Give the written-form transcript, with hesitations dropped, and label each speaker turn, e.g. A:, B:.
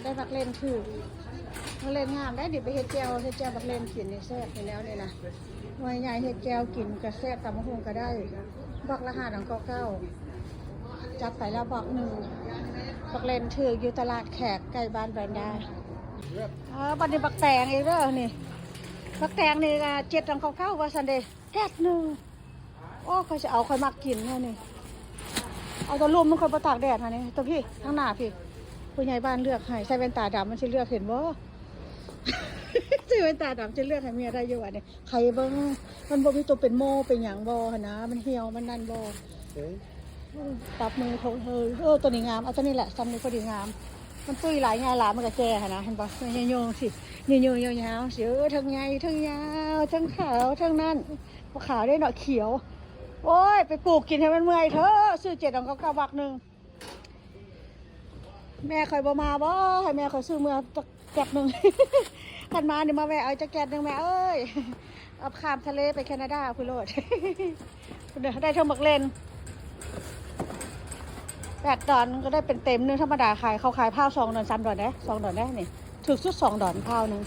A: ได้บักเล่นคือบักเล่นงามได้ดิไปเฮ็ดแจ่วบักเล่นกินนี่แซ่บไปแล้วนี่นะหน่วยใหญ่เฮ็ดแจ่วกินก็แซ่บตำบักหุ่งก็ได้บักละ5ของเก้าจัดไปแล้วบักหนึ่งบักเล่นถืออยู่ตลาดแขกใกล้บ้านแบรนดาบัดนี้บักแตงอีกเด้อนี่บักแตงนี่7ของเก้าว่าซั่นเด้แก๊สหนึ่งโอ้ค่อยจะเอาค่อยมักกินแค่นี้เอาตัวลุ่มมันค่อยบ่ตากแดดฮะนี่ตัวพี่ข้างหน้าพี่ผู้ใหญ่บ้านเลือกให้ใส่แว่นตาดำมันสิเลือกเห็นบ่ ใส่แว่นตาดำจะเลือกให้เมียได้อยู่อ่ะนี่ใครเบิ่งมันบ่มีตัวเป็นโมเป็นหยังบ่หั่นนะมันเหี่ยวมันนั่นบ่ตับมือเขาตัวนี้งามเอาตัวนี้แหละซ้ำนี่พอดีงามมันตุ้ยหลายงานหลามันก็แก่หั่นนะเห็นบ่โยงสินี่โยงยาวๆสิทั้งใหญ่ทั้งยาวทั้งขาวทั้งนั้นบ่ขาวได้เนาะเขียวโอ้ยไปปลูกกินให้มันเมื่อยเถอะซื้อ7ของเก้าบักนึงแม่เคยบ่มาบ่ให้แม่เคยซื้อเมื่อแก๊สนึง ขันมาเนี่ยมาแวะเอาแจ็คเก็ตนึงแม่เอ้ยเอาข้ามทะเลไปแคนาดาคุณโรด เดี๋ยวได้เท่ามักเลน8 ดอนก็ได้เป็นเต็มนึงธรรมดาขายเขาขายผ้า2 ดอน3 ดอนได้2 ดอนได้นี่ถึงสุด2 ดอนผ้านึง